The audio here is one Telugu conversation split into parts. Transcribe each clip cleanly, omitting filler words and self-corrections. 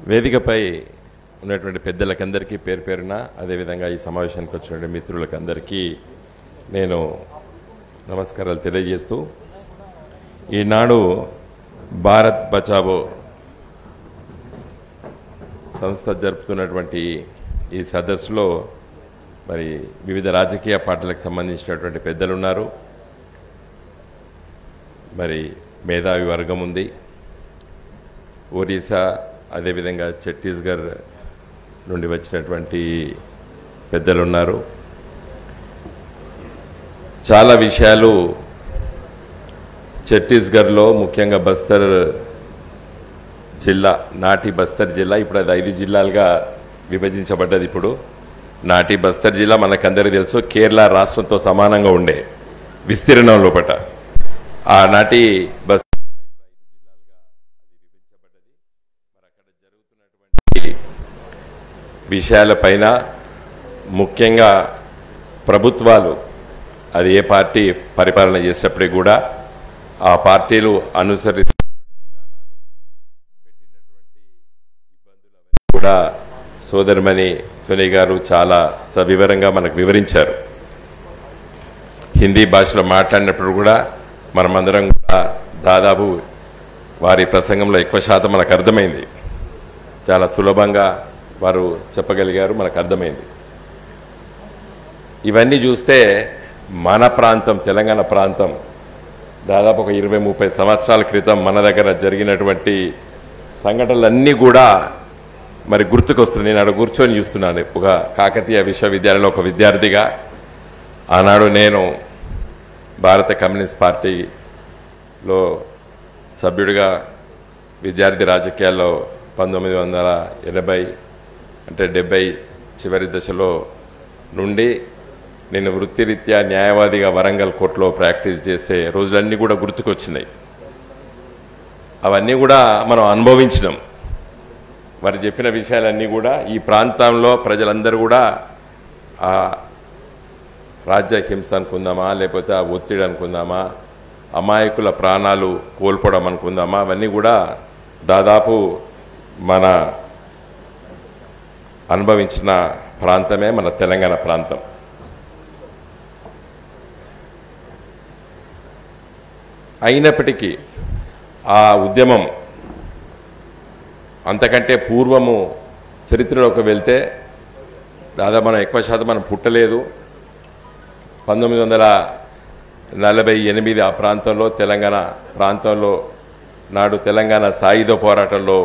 వేదికపై ఉన్నటువంటి పెద్దలకందరికీ పేరు పేరున అదేవిధంగా ఈ సమావేశానికి వచ్చిన మిత్రులకందరికీ నేను నమస్కారాలు తెలియజేస్తూ ఈనాడు భారత్ బచావో సంస్థ జరుపుతున్నటువంటి ఈ సదస్సులో మరి వివిధ రాజకీయ పార్టీలకు సంబంధించినటువంటి పెద్దలు ఉన్నారు. మరి మేధావి వర్గం ఉంది. ఒరిస్సా అదేవిధంగా ఛత్తీస్గఢ్ నుండి వచ్చినటువంటి పెద్దలు ఉన్నారు. చాలా విషయాలు ఛత్తీస్గఢ్లో ముఖ్యంగా బస్తర్ జిల్లా, నాటి బస్తర్ జిల్లా, ఇప్పుడు అది 5 జిల్లాలుగా విభజించబడ్డది. ఇప్పుడు నాటి బస్తర్ జిల్లా మనకందరికీ తెలుసు, కేరళ రాష్ట్రంతో సమానంగా ఉండే విస్తీర్ణం లోపట ఆనాటి బస్తర్ జిల్లా ఇప్పుడు 5 జిల్లాలుగా అది విభజించబడ్డది. మరి అక్కడ జరుగుతున్నటువంటి విషయాలపైన ముఖ్యంగా ప్రభుత్వాలు, అది ఏ పార్టీ పరిపాలన చేసేటప్పటికి కూడా ఆ పార్టీలు అనుసరిస్తున్నటువంటి విధానాలు, పెట్టినటువంటి ఇబ్బందులు అవన్నీ కూడా సోదరిమణి సోనియా గారు చాలా సవివరంగా మనకు వివరించారు. హిందీ భాషలో మాట్లాడినప్పుడు కూడా మనమందరం కూడా దాదాపు వారి ప్రసంగంలో ఎక్కువ శాతం మనకు అర్థమైంది. చాలా సులభంగా వారు చెప్పగలిగారు, మనకు అర్థమైంది. ఇవన్నీ చూస్తే మన ప్రాంతం, తెలంగాణ ప్రాంతం దాదాపు ఒక 20-30 సంవత్సరాల క్రితం మన దగ్గర జరిగినటువంటి సంఘటనలన్నీ కూడా మరి గుర్తుకొస్తున్నాయి. నేను అక్కడ కూర్చొని చూస్తున్నాను. ఒక కాకతీయ విశ్వవిద్యాలయంలో ఒక విద్యార్థిగా ఆనాడు నేను భారత కమ్యూనిస్ట్ పార్టీలో సభ్యుడిగా విద్యార్థి రాజకీయాల్లో 1980 అంటే 70 చివరి దశలో నుండి నేను వృత్తిరీత్యా న్యాయవాదిగా వరంగల్ కోర్టులో ప్రాక్టీస్ చేసే రోజులన్నీ కూడా గుర్తుకొచ్చినాయి. అవన్నీ కూడా మనం అనుభవించినాం. వారు చెప్పిన విషయాలన్నీ కూడా ఈ ప్రాంతంలో ప్రజలందరూ కూడా ఆ రాజ్య హింస అనుకుందామా, లేకపోతే ఆ ఒత్తిడి అనుకుందామా, అమాయకుల ప్రాణాలు కోల్పోవడం అనుకుందామా, అవన్నీ కూడా దాదాపు మన అనుభవించిన ప్రాంతమే మన తెలంగాణ ప్రాంతం. అయినప్పటికీ ఆ ఉద్యమం అంతకంటే పూర్వము చరిత్రలోకి వెళ్తే దాదాపు మనం ఎక్కువ శాతం మనం పుట్టలేదు. 1948 ఆ ప్రాంతంలో, తెలంగాణ ప్రాంతంలో నాడు తెలంగాణ సాయుధ పోరాటంలో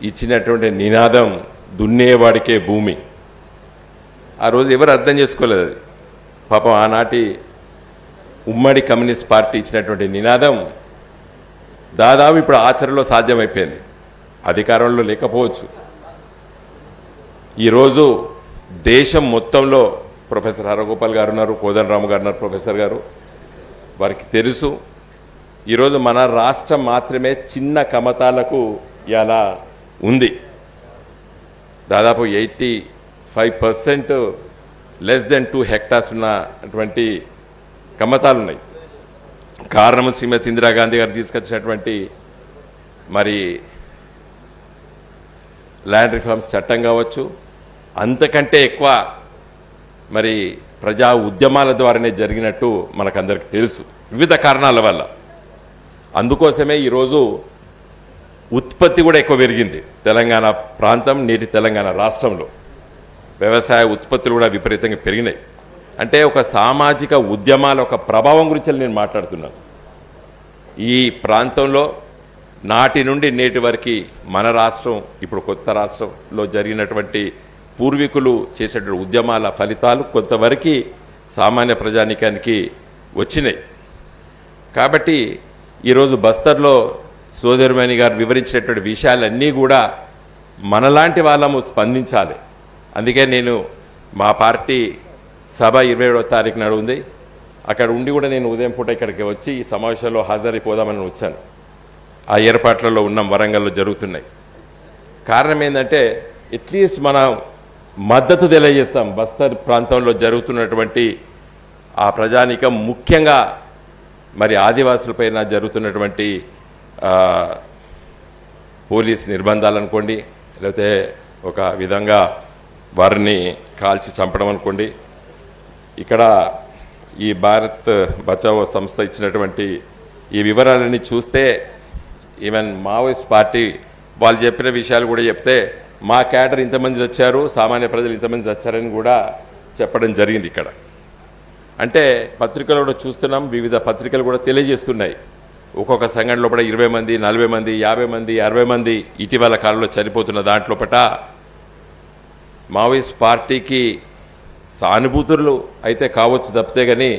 ఇచ్చినటువంటి నినాదం దున్నేవాడికే భూమి. ఆ రోజు ఎవరు అర్థం చేసుకోలేదు. పాపం ఆనాటి ఉమ్మడి కమ్యూనిస్ట్ పార్టీ ఇచ్చినటువంటి నినాదం దాదాపు ఇప్పుడు ఆచరణలో సాధ్యమైపోయింది. అధికారంలో లేకపోవచ్చు. ఈరోజు దేశం మొత్తంలో ప్రొఫెసర్ హరగోపాల్ గారు ఉన్నారు, కోదండరామ్ గారు ఉన్నారు, ప్రొఫెసర్ గారు, వారికి తెలుసు ఈరోజు మన రాష్ట్రం మాత్రమే చిన్న కమతాలకు ఇలా ఉంది. దాదాపు 85% లెస్ దెన్ 2 హెక్టార్స్ ఉన్నటువంటి కమతాలు ఉన్నాయి. కారణం శ్రీమతి ఇందిరాగాంధీ గారు తీసుకొచ్చినటువంటి మరి ల్యాండ్ రిఫార్మ్స్ చట్టం కావచ్చు, అంతకంటే ఎక్కువ మరి ప్రజా ఉద్యమాల ద్వారానే జరిగినట్టు మనకందరికీ తెలుసు, వివిధ కారణాల వల్ల. అందుకోసమే ఈరోజు ఉత్పత్తి కూడా ఎక్కువ పెరిగింది తెలంగాణ ప్రాంతం, నేటి తెలంగాణ రాష్ట్రంలో వ్యవసాయ ఉత్పత్తులు కూడా విపరీతంగా పెరిగినాయి. అంటే ఒక సామాజిక ఉద్యమాల ఒక ప్రభావం గురించి నేను మాట్లాడుతున్నాను. ఈ ప్రాంతంలో నాటి నుండి నేటి వరకు మన రాష్ట్రం, ఇప్పుడు కొత్త రాష్ట్రంలో జరిగినటువంటి పూర్వీకులు చేసేటువంటి ఉద్యమాల ఫలితాలు కొంతవరకు సామాన్య ప్రజానీకానికి వచ్చినాయి. కాబట్టి ఈరోజు బస్తర్లో సోదరిమణి గారు వివరించినటువంటి విషయాలన్నీ కూడా మనలాంటి వాళ్ళము స్పందించాలి. అందుకే నేను మా పార్టీ సభ 27వ తారీఖు నాడు ఉంది. అక్కడ ఉండి కూడా నేను ఉదయం పూట ఇక్కడికి వచ్చి ఈ సమావేశంలో హాజరైపోదామని వచ్చాను. ఆ ఏర్పాట్లలో ఉన్నాం, వరంగల్లో జరుగుతున్నాయి. కారణం ఏంటంటే అట్లీస్ట్ మనం మద్దతు తెలియజేస్తాం. బస్తర్ ప్రాంతంలో జరుగుతున్నటువంటి ఆ ప్రజానీకం, ముఖ్యంగా మరి ఆదివాసులపైన జరుగుతున్నటువంటి పోలీస్ నిర్బంధాలు అనుకోండి, లేకపోతే ఒక విధంగా వారిని కాల్చి చంపడం అనుకోండి. ఇక్కడ ఈ భారత్ బచావో సంస్థ ఇచ్చినటువంటి ఈ వివరాలన్నీ చూస్తే ఈవెన్ మావోయిస్ట్ పార్టీ వాళ్ళు చెప్పిన విషయాలు కూడా చెప్తే మా క్యాడర్ ఇంతమంది వచ్చారు, సామాన్య ప్రజలు ఇంతమంది వచ్చారని కూడా చెప్పడం జరిగింది ఇక్కడ. అంటే పత్రికలు కూడా చూస్తున్నాం, వివిధ పత్రికలు కూడా తెలియజేస్తున్నాయి. ఒక్కొక్క సంఘటన లోపల 20 మంది, 40 మంది, 50 మంది, 60 మంది ఇటీవల కాలంలో చనిపోతున్న దాంట్లోపట మావోయిస్ట్ పార్టీకి సానుభూతులు అయితే కావచ్చు తప్పితే కానీ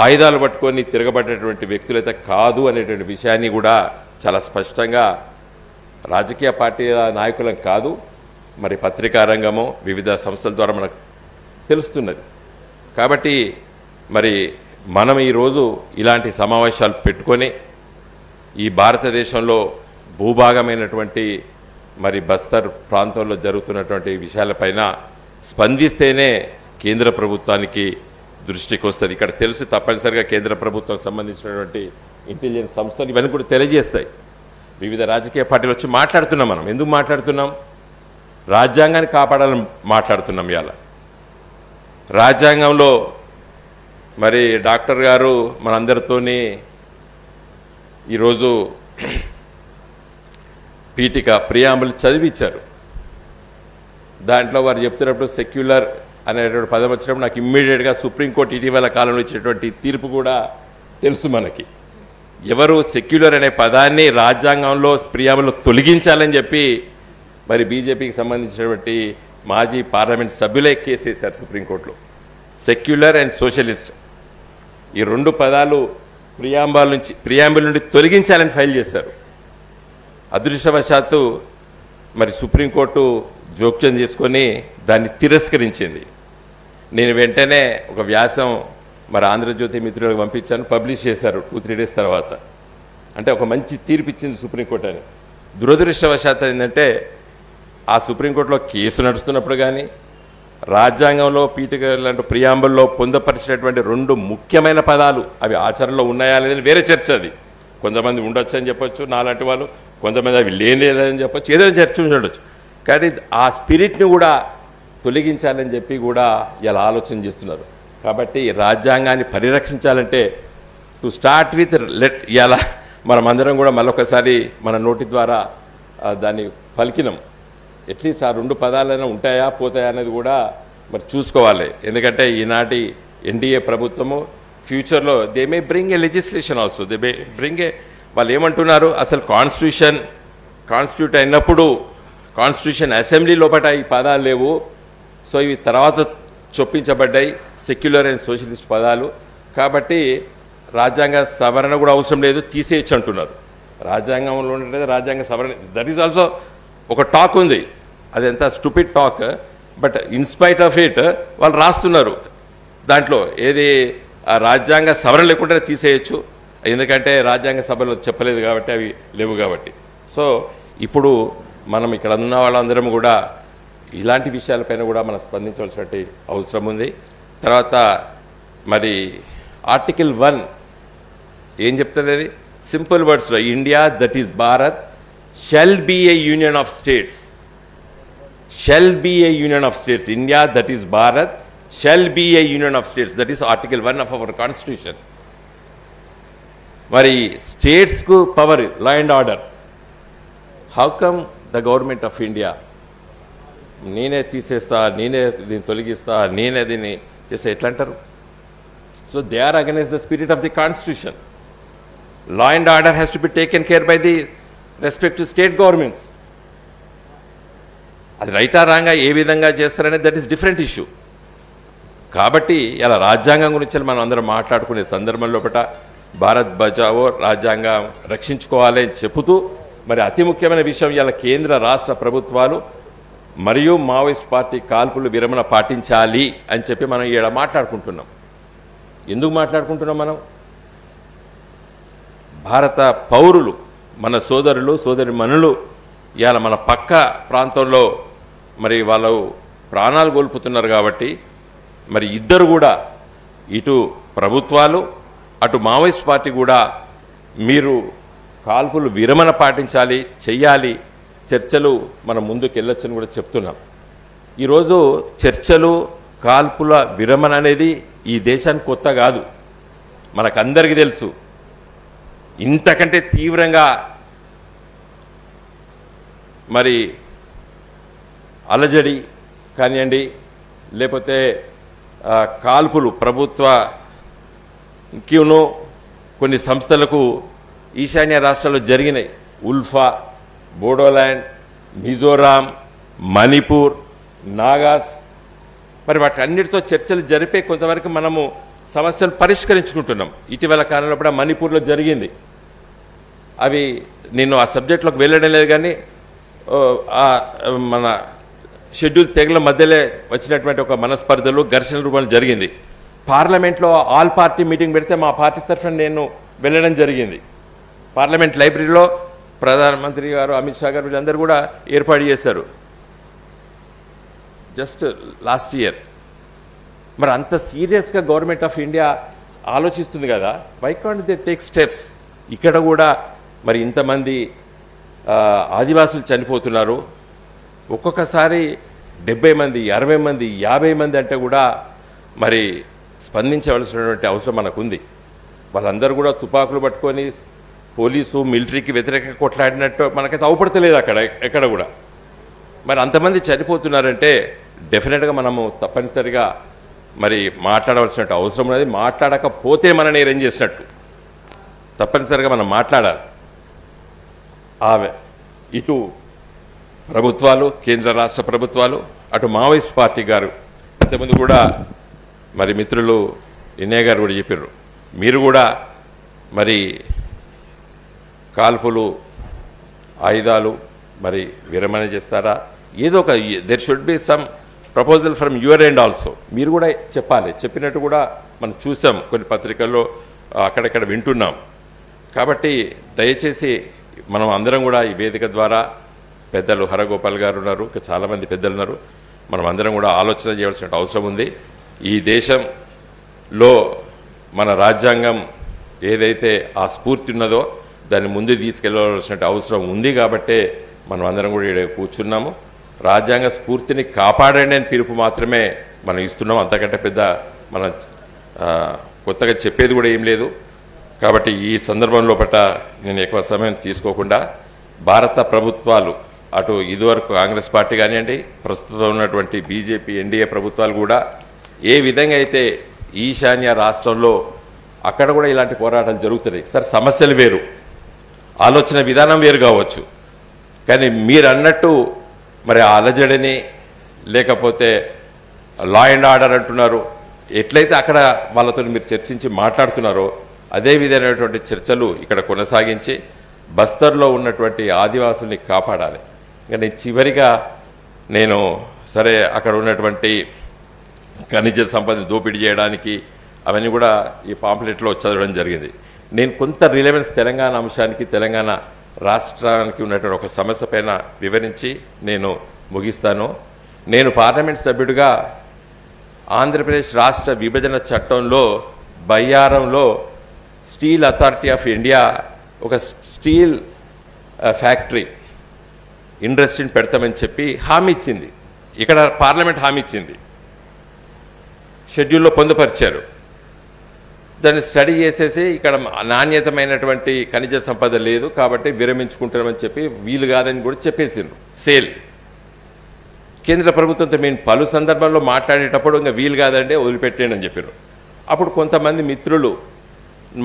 ఆయుధాలు పట్టుకొని తిరగబడేటువంటి వ్యక్తులైతే కాదు అనేటువంటి విషయాన్ని కూడా చాలా స్పష్టంగా రాజకీయ పార్టీల నాయకులం కాదు, మరి పత్రికా రంగము వివిధ సంస్థల ద్వారా మనకు తెలుస్తున్నది. కాబట్టి మరి మనం ఈరోజు ఇలాంటి సమావేశాలు పెట్టుకొని ఈ భారతదేశంలో భూభాగమైనటువంటి మరి బస్తర్ ప్రాంతంలో జరుగుతున్నటువంటి విషయాలపైన స్పందిస్తేనే కేంద్ర ప్రభుత్వానికి దృష్టికి వస్తుంది. ఇక్కడ తెలుసు తప్పనిసరిగా కేంద్ర ప్రభుత్వం సంబంధించినటువంటి ఇంటెలిజెన్స్ సంస్థలు ఇవన్నీ కూడా తెలియజేస్తాయి. వివిధ రాజకీయ పార్టీలు వచ్చి మాట్లాడుతున్నాం. మనం ఎందుకు మాట్లాడుతున్నాం? రాజ్యాంగాన్ని కాపాడాలని మాట్లాడుతున్నాం. ఇవాళ రాజ్యాంగంలో మరి డాక్టర్ గారు మనందరితోని ఈరోజు పీఠిక ప్రియాంబుల్ చదివించారు. దాంట్లో వారు చెప్తున్నప్పుడు సెక్యులర్ అనేటువంటి పదం వచ్చినప్పుడు నాకు ఇమ్మీడియట్గా సుప్రీంకోర్టు ఇటీవల కాలంలో ఇచ్చినటువంటి తీర్పు కూడా తెలుసు మనకి. ఎవరు సెక్యులర్ అనే పదాన్ని రాజ్యాంగంలో ప్రియాంబుల్లో తొలగించాలని చెప్పి మరి బీజేపీకి సంబంధించినటువంటి మాజీ పార్లమెంట్ సభ్యులే కేసు వేశారు సుప్రీంకోర్టులో. సెక్యులర్ అండ్ సోషలిస్ట్ ఈ 2 పదాలు ప్రియాంబుల్ నుండి తొలగించాలని ఫైల్ చేశారు. అదృష్టవశాత్తు మరి సుప్రీంకోర్టు జోక్యం చేసుకొని దాన్ని తిరస్కరించింది. నేను వెంటనే ఒక వ్యాసం మరి ఆంధ్రజ్యోతి మిత్రులకు పంపించాను, పబ్లిష్ చేశారు 2-3 డేస్ తర్వాత. అంటే ఒక మంచి తీర్పు ఇచ్చింది సుప్రీంకోర్టు అని. దురదృష్టవశాత్తు ఏంటంటే ఆ సుప్రీంకోర్టులో కేసు నడుస్తున్నప్పుడు కానీ రాజ్యాంగంలో పీఠికలంటూ ప్రియాంబుల్లో పొందపరిచినటువంటి 2 ముఖ్యమైన పదాలు అవి ఆచరణలో ఉన్నాయా లేదని వేరే చర్చ. అది కొంతమంది ఉండొచ్చు అని చెప్పొచ్చు నాలాంటి వాళ్ళు, కొంతమంది అవి లేని చెప్పొచ్చు, ఏదైనా చర్చ ఉండొచ్చు. కానీ ఆ స్పిరిట్ని కూడా తొలగించాలని చెప్పి కూడా ఇలా ఆలోచన చేస్తున్నారు. కాబట్టి రాజ్యాంగాన్ని పరిరక్షించాలంటే టు స్టార్ట్ విత్ లెట్ ఇలా మనమందరం కూడా మళ్ళొకసారి మన నోటి ద్వారా దాన్ని పలికినాం. అట్లీస్ట్ ఆ 2 పదాలైనా ఉంటాయా పోతాయా అనేది కూడా మరి చూసుకోవాలి. ఎందుకంటే ఈనాటి ఎన్డీఏ ప్రభుత్వము ఫ్యూచర్లో they may bring A legislation also, they may bring ఏ వాళ్ళు ఏమంటున్నారు అసలు కాన్స్టిట్యూట్ అయినప్పుడు కాన్స్టిట్యూషన్ అసెంబ్లీ లోపల ఈ పదాలు లేవు, సో ఇవి తర్వాత చొప్పించబడ్డాయి సెక్యులర్ అండ్ సోషలిస్ట్ పదాలు, కాబట్టి రాజ్యాంగ సవరణ కూడా అవసరం లేదు తీసేయచ్చు అంటున్నారు. రాజ్యాంగంలో ఉండేది రాజ్యాంగ సవరణ, దట్ ఈజ్ ఆల్సో ఒక టాక్ ఉంది, అది ఎంత stupid talk, but in spite of it వాళ్ళు రాస్తున్నారు దాంట్లో ఏది రాజ్యాంగ సవరణ లేకుండా తీసేయచ్చు, ఎందుకంటే రాజ్యాంగ సభలో చెప్పలేదు కాబట్టి అవి లేవు కాబట్టి. సో ఇప్పుడు మనం ఇక్కడ ఉన్న వాళ్ళందరం కూడా ఇలాంటి విషయాలపైన కూడా మనం స్పందించవలసినటువంటి అవసరం ఉంది. తర్వాత మరి ఆర్టికల్ 1 ఏం చెప్తుంది? అది సింపుల్ వర్డ్స్లో India that is Bharat shall be a union of states, shall be a union of states. India that is Bharat shall be a union of states, that is article 1 of our constitution. మరి స్టేట్స్కు power law and order, how come the government of India నేనే తీసేస్తా, నేనే దీన్ని తొలగిస్తా, నేనే దీన్ని చేస్తే ఎట్లా అంటారు? So they are against the spirit of the constitution. Law and order has to be taken care by the respective state governments. అది రైటా రాంగా ఏ విధంగా చేస్తారనేది దట్ ఈస్ డిఫరెంట్ ఇష్యూ. కాబట్టి ఇలా రాజ్యాంగం గురించి మనం అందరం మాట్లాడుకునే సందర్భంలో భారత్ బచావో రాజ్యాంగం రక్షించుకోవాలి అని చెబుతూ మరి అతి ముఖ్యమైన విషయం ఇలా కేంద్ర రాష్ట్ర ప్రభుత్వాలు మరియు మావోయిస్ట్ పార్టీ కాల్పులు విరమణ పాటించాలి అని చెప్పి మనం ఇక్కడ మాట్లాడుకుంటున్నాం. ఎందుకు మాట్లాడుకుంటున్నాం? మనం భారత పౌరులు మన సోదరులు సోదరిమణులు ఇవాళ మన పక్క ప్రాంతంలో మరి వాళ్ళు ప్రాణాలు కోల్పోతున్నారు కాబట్టి మరి ఇద్దరు కూడా ఇటు ప్రభుత్వాలు అటు మావోయిస్ట్ పార్టీ కూడా మీరు కాల్పులు విరమణ పాటించాలి, చెయ్యాలి, చర్చలు మనం ముందుకు వెళ్ళొచ్చని కూడా చెప్తున్నాం. ఈరోజు చర్చలు కాల్పుల విరమణ అనేది ఈ దేశానికి కొత్త కాదు, మనకందరికీ తెలుసు. ఇంతకంటే తీవ్రంగా మరి అలజడి కానివ్వండి, లేకపోతే కాల్పులు ప్రభుత్వకిను కొన్ని సంస్థలకు ఈశాన్య రాష్ట్రాల్లో జరిగినాయి. ఉల్ఫా, బోడోల్యాండ్, మిజోరాం, మణిపూర్, నాగాస్. మరి వాటి అన్నిటితో చర్చలు జరిపే కొంతవరకు మనము సమస్యలు పరిష్కరించుకుంటున్నాం. ఇటీవల కాలంలో కూడా మణిపూర్లో జరిగింది. అవి నేను ఆ సబ్జెక్టులోకి వెళ్ళడం లేదు, కానీ మన షెడ్యూల్ తెగల మధ్యలో వచ్చినటువంటి ఒక మనస్పర్ధలు, ఘర్షణ రూపంలో జరిగింది. పార్లమెంట్లో ఆల్ పార్టీ మీటింగ్ పెడితే మా పార్టీ తరఫున నేను వెళ్ళడం జరిగింది. పార్లమెంట్ లైబ్రరీలో ప్రధానమంత్రి గారు, అమిత్ షా గారు వీళ్ళందరూ కూడా ఏర్పాటు చేశారు జస్ట్ లాస్ట్ ఇయర్. మరి అంత సీరియస్గా గవర్నమెంట్ ఆఫ్ ఇండియా ఆలోచిస్తుంది కదా, why can't they take steps? ఇక్కడ కూడా మరి ఇంతమంది ఆదివాసులు చనిపోతున్నారు. ఒక్కొక్కసారి 70 మంది, 60 మంది, 50 మంది అంటే కూడా మరి స్పందించవలసినటువంటి అవసరం మనకుంది. వాళ్ళందరూ కూడా తుపాకులు పట్టుకొని పోలీసు మిలిటరీకి వ్యతిరేకంగా కొట్లాడినట్టు మనకైతే అవపడతలేదు అక్కడ ఎక్కడ కూడా. మరి అంతమంది చనిపోతున్నారంటే డెఫినెట్గా మనము తప్పనిసరిగా మరి మాట్లాడవలసిన అవసరం ఉన్నది. మాట్లాడకపోతే మనని ఏం చేసినట్టు, తప్పనిసరిగా మనం మాట్లాడాలి. ఇటు ప్రభుత్వాలు, కేంద్ర రాష్ట్ర ప్రభుత్వాలు, అటు మావోయిస్ట్ పార్టీ గారు, ఇంతకుముందు కూడా మరి మిత్రులు ఇన్నయ్య గారు కూడా చెప్పారు, మీరు కూడా మరి కాల్పులు, ఆయుధాలు మరి విరమణ చేస్తారా? ఏదో ఒక there should be some proposal from your end also. మీరు కూడా చెప్పాలి. చెప్పినట్టు కూడా మనం చూసాం కొన్ని పత్రికల్లో, అక్కడక్కడ వింటున్నాం. కాబట్టి దయచేసి మనం అందరం కూడా ఈ వేదిక ద్వారా, పెద్దలు హరగోపాల్ గారు ఉన్నారు, ఇంకా చాలామంది పెద్దలు ఉన్నారు, మనం అందరం కూడా ఆలోచన చేయవలసిన అవసరం ఉంది. ఈ దేశంలో మన రాజ్యాంగం ఏదైతే ఆ స్ఫూర్తి ఉన్నదో దాన్ని ముందుకు తీసుకెళ్ళవలసిన అవసరం ఉంది. కాబట్టే మనం అందరం కూడా ఇక్కడ కూర్చున్నాము. రాజ్యాంగ స్ఫూర్తిని కాపాడండి అని పిలుపు మాత్రమే మనం ఇస్తున్నాం. అంతకంటే పెద్ద మనం కొత్తగా చెప్పేది కూడా ఏం లేదు. కాబట్టి ఈ సందర్భంలో పట్ల నేను ఎక్కువ సమయం తీసుకోకుండా, భారత ప్రభుత్వాలు, అటు ఇదివరకు కాంగ్రెస్ పార్టీ కానివ్వండి, ప్రస్తుతం ఉన్నటువంటి బీజేపీ ఎన్డీఏ ప్రభుత్వాలు కూడా ఏ విధంగా అయితే ఈశాన్య రాష్ట్రంలో అక్కడ కూడా ఇలాంటి పోరాటాలు జరుగుతున్నాయి. సరే, సమస్యలు వేరు, ఆలోచన విధానం వేరు కావచ్చు, కానీ మీరు అన్నట్టు మరి ఆ అలజడిని, లేకపోతే లా అండ్ ఆర్డర్ అంటున్నారు, ఎట్లయితే అక్కడ వాళ్ళతో మీరు చర్చించి మాట్లాడుతున్నారో అదే విధమైనటువంటి చర్చలు ఇక్కడ కొనసాగించి బస్తర్లో ఉన్నటువంటి ఆదివాసుల్ని కాపాడాలి. కానీ చివరిగా నేను సరే అక్కడ ఉన్నటువంటి ఖనిజ సంపద దోపిడీ చేయడానికి అవన్నీ కూడా ఈ పాంప్లెట్లో చదవడం జరిగింది. నేను కొంత రిలవెన్స్ తెలంగాణ అంశానికి, తెలంగాణ రాష్ట్రానికి ఉన్నటువంటి ఒక సమస్య పైన వివరించి నేను ముగిస్తాను. నేను పార్లమెంట్ సభ్యుడిగా ఆంధ్రప్రదేశ్ రాష్ట్ర విభజన చట్టంలో బయ్యారంలో స్టీల్ అథారిటీ ఆఫ్ ఇండియా ఒక స్టీల్ ఫ్యాక్టరీ ఇండస్ట్రీని పెడతామని చెప్పి హామీ ఇచ్చింది. ఇక్కడ పార్లమెంట్ హామీ ఇచ్చింది, షెడ్యూల్లో పొందుపరిచారు. దాన్ని స్టడీ చేసేసి ఇక్కడ నాణ్యతమైనటువంటి ఖనిజ సంపద లేదు కాబట్టి విరమించుకుంటామని చెప్పి వీలు కాదని కూడా చెప్పేసిండ్రు. సేల్ కేంద్ర ప్రభుత్వంతో మేము పలు సందర్భాల్లో మాట్లాడేటప్పుడు ఇంకా వీలు కాదంటే వదిలిపెట్టేయండి అని చెప్పారు. అప్పుడు కొంతమంది మిత్రులు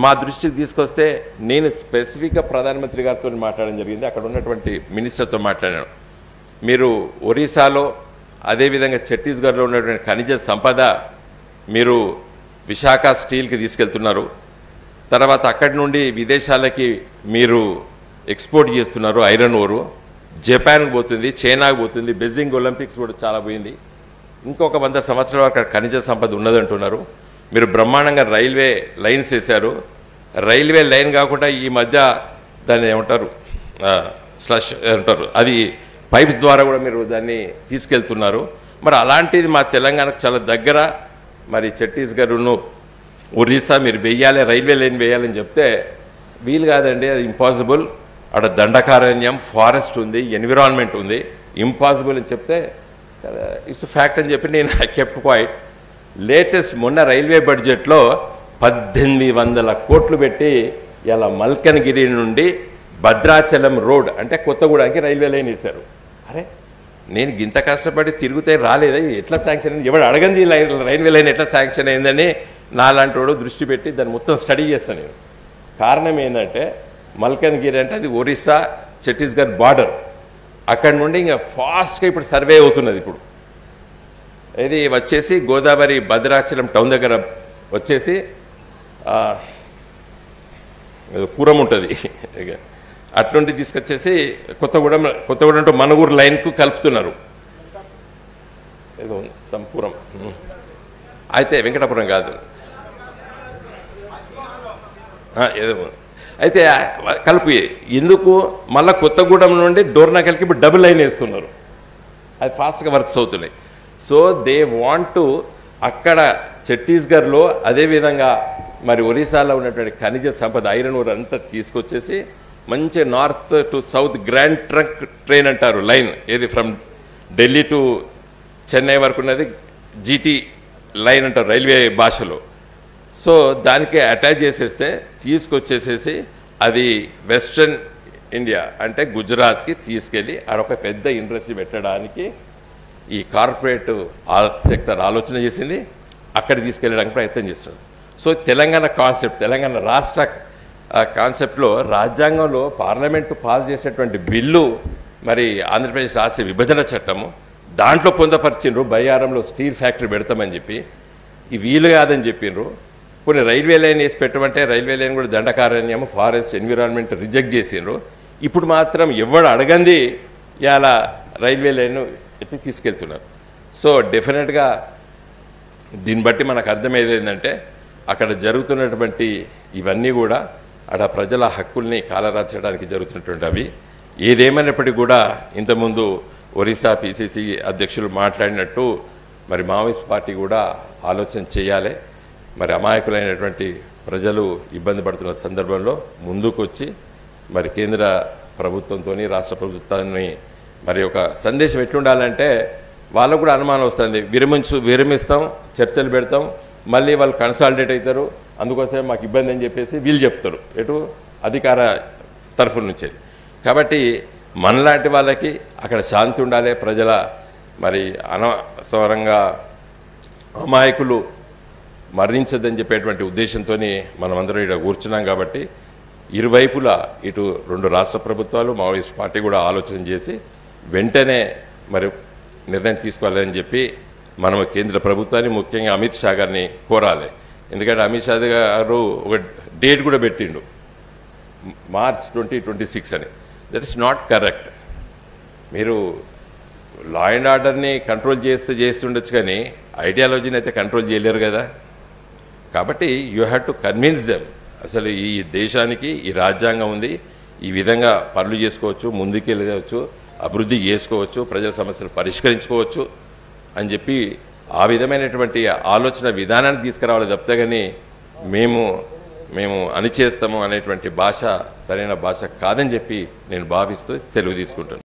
మా దృష్టికి తీసుకొస్తే నేను స్పెసిఫిక్గా ప్రధానమంత్రి గారితో మాట్లాడడం జరిగింది. అక్కడ ఉన్నటువంటి మినిస్టర్తో మాట్లాడాను. మీరు ఒరిస్సాలో, అదేవిధంగా ఛత్తీస్గఢ్లో ఉన్నటువంటి ఖనిజ సంపద మీరు విశాఖ స్టీల్కి తీసుకెళ్తున్నారు, తర్వాత అక్కడి నుండి విదేశాలకి మీరు ఎక్స్పోర్ట్ చేస్తున్నారు. ఐరన్ ఓరు జపాన్కి పోతుంది, చైనాకు పోతుంది, బెజింగ్ ఒలింపిక్స్ కూడా చాలా పోయింది. ఇంకొక 100 సంవత్సరాలు అక్కడ ఖనిజ సంపద ఉన్నదంటున్నారు. మీరు బ్రహ్మాండంగా రైల్వే లైన్స్ వేశారు. రైల్వే లైన్ కాకుండా ఈ మధ్య దాన్ని ఏమంటారు, స్లష్ అంటారు, అది పైప్స్ ద్వారా కూడా మీరు దాన్ని తీసుకెళ్తున్నారు. మరి అలాంటిది మా తెలంగాణకు చాలా దగ్గర, మరి ఛత్తీస్గఢ్ను, ఒరిస్సా మీరు వేయాలి, రైల్వే లైన్ వేయాలని చెప్తే వీలు కాదండి, అది ఇంపాసిబుల్, అక్కడ దండకారణ్యం, ఫారెస్ట్ ఉంది, ఎన్విరాన్మెంట్ ఉంది. ఇంపాసిబుల్ అని చెప్తే ఇట్స్ ఫ్యాక్ట్ అని చెప్పి నేను ఐ కెప్ట్ క్వైట్. లేటెస్ట్ మొన్న రైల్వే బడ్జెట్లో 1800 కోట్లు పెట్టి ఇలా మల్కనగిరి నుండి భద్రాచలం రోడ్ అంటే కొత్తగూడానికి రైల్వే లైన్ వేశారు. అరే నేను ఇంత కష్టపడి తిరిగితే రాలేదా, ఎట్లా శాంక్షన్ అయింది, ఎవడు అడగంది రైల్వే లైన్ ఎట్లా శాంక్షన్ అయిందని నాలాంటి వాడు దృష్టి పెట్టి దాన్ని మొత్తం స్టడీ చేస్తాను నేను. కారణం ఏంటంటే మల్కనగిరి అంటే అది ఒరిస్సా ఛత్తీస్గఢ్ బార్డర్. అక్కడి నుండి ఇంకా ఫాస్ట్గా ఇప్పుడు సర్వే అవుతున్నది. ఇప్పుడు ఇది వచ్చేసి గోదావరి భద్రాచలం టౌన్ దగ్గర వచ్చేసి పురం ఉంటుంది, అట్నుండి తీసుకొచ్చేసి కొత్తగూడెం టు మనగూరు లైన్కు కలుపుతున్నారు. ఏదో సంపురం అయితే వెంకటాపురం కాదు, ఏదో అయితే కలుపు. ఎందుకు మళ్ళీ కొత్తగూడెం నుండి డోర్నకల్కి ఇప్పుడు డబుల్ లైన్ వేస్తున్నారు. అది ఫాస్ట్గా వర్క్స్ అవుతున్నాయి. సో దే వాంట్ టు అక్కడ ఛత్తీస్గఢ్లో అదేవిధంగా మరి ఒరిస్సాలో ఉన్నటువంటి ఖనిజ సంపద ఐరన్ ఓర్ అంతా తీసుకొచ్చేసి మంచి north to south grand trunk train అంటారు లైన్, ఏది ఫ్రమ్ ఢిల్లీ టు చెన్నై వరకు ఉన్నది జీటీ లైన్ అంటారు రైల్వే భాషలో. సో దానికి అటాచ్ చేసేస్తే తీసుకొచ్చేసేసి అది వెస్ట్రన్ ఇండియా అంటే గుజరాత్కి తీసుకెళ్ళి ఆడొక పెద్ద ఇండస్ట్రీ పెట్టడానికి ఈ కార్పొరేట్ సెక్టర్ ఆలోచన చేసింది, అక్కడ తీసుకెళ్ళడానికి ప్రయత్నం చేస్తున్నాడు. సో తెలంగాణ కాన్సెప్ట్, తెలంగాణ రాష్ట్ర కాన్సెప్ట్లో రాజ్యాంగంలో పార్లమెంటు పాస్ చేసినటువంటి బిల్లు మరి ఆంధ్రప్రదేశ్ రాష్ట్ర విభజన చట్టము దాంట్లో పొందపరిచిండ్రు. బయ్యారంలో స్టీల్ ఫ్యాక్టరీ పెడతామని చెప్పి ఈ వీలు కాదని చెప్పిండ్రు. కొన్ని రైల్వే లైన్ వేసి పెట్టమంటే రైల్వే లైన్ కూడా దండకారణ్యము, ఫారెస్ట్, ఎన్విరాన్మెంట్ రిజెక్ట్ చేసిండ్రు. ఇప్పుడు మాత్రం ఎవడు అడగంది ఇలా రైల్వే లైన్ ఎత్తి తీసుకెళ్తున్నారు. సో డెఫినెట్గా దీన్ని బట్టి మనకు అర్థమయ్యేది ఏంటంటే అక్కడ జరుగుతున్నటువంటి ఇవన్నీ కూడా అక్కడ ప్రజల హక్కుల్ని కాలరాచడానికి జరుగుతున్నటువంటి అవి. ఏదేమైనప్పటికీ కూడా ఇంతకుముందు ఒరిస్సా పిసిసి అధ్యక్షులు మాట్లాడినట్టు మరి మావోయిస్ట్ పార్టీ కూడా ఆలోచన చేయాలి. మరి అమాయకులైనటువంటి ప్రజలు ఇబ్బంది పడుతున్న సందర్భంలో ముందుకు వచ్చి మరి కేంద్ర ప్రభుత్వంతో రాష్ట్ర ప్రభుత్వాన్ని మరి ఒక సందేశం ఎట్లుండాలంటే వాళ్ళకు కూడా అనుమానం వస్తుంది. విరమిస్తాం, చర్చలు పెడతాం, మళ్ళీ వాళ్ళు కన్సాలిడేట్ అవుతారు, అందుకోసమే మాకు ఇబ్బంది అని చెప్పేసి వీళ్ళు చెప్తారు ఎటు అధికార తరఫు నుంచి. కాబట్టి మనలాంటి వాళ్ళకి అక్కడ శాంతి ఉండాలి, ప్రజల మరి అనవసరంగా అమాయకులు మరణించద్దని చెప్పేటువంటి ఉద్దేశంతో మనమందరం ఇక్కడ కూర్చున్నాం. కాబట్టి ఇరువైపులా ఇటు రెండు రాష్ట్ర ప్రభుత్వాలు మావోయిస్ట్ పార్టీ కూడా ఆలోచన చేసి వెంటనే మరి నిర్ణయం తీసుకోవాలని చెప్పి మనం కేంద్ర ప్రభుత్వాన్ని ముఖ్యంగా అమిత్ షా గారిని కోరాలి. ఎందుకంటే అమిత్ షా గారు ఒక డేట్ కూడా పెట్టిండు మార్చ్ 2026 అని. That is not correct. మీరు లా అండ్ ఆర్డర్ని కంట్రోల్ చేస్తుండొచ్చు కానీ ఐడియాలజీని అయితే కంట్రోల్ చేయలేరు కదా. కాబట్టి you have to convince them అసలు ఈ దేశానికి ఈ రాజ్యాంగం ఉంది, ఈ విధంగా పనులు చేసుకోవచ్చు, ముందుకెళ్ళవచ్చు, అభివృద్ధి చేసుకోవచ్చు, ప్రజల సమస్యలు పరిష్కరించుకోవచ్చు అని చెప్పి ఆ విధమైనటువంటి ఆలోచన విధానాన్ని తీసుకురావాలి తప్పితే కానీ మేము అణిచేస్తాము అనేటువంటి భాష సరైన భాష కాదని చెప్పి నేను భావిస్తూ సెలవు తీసుకుంటాను.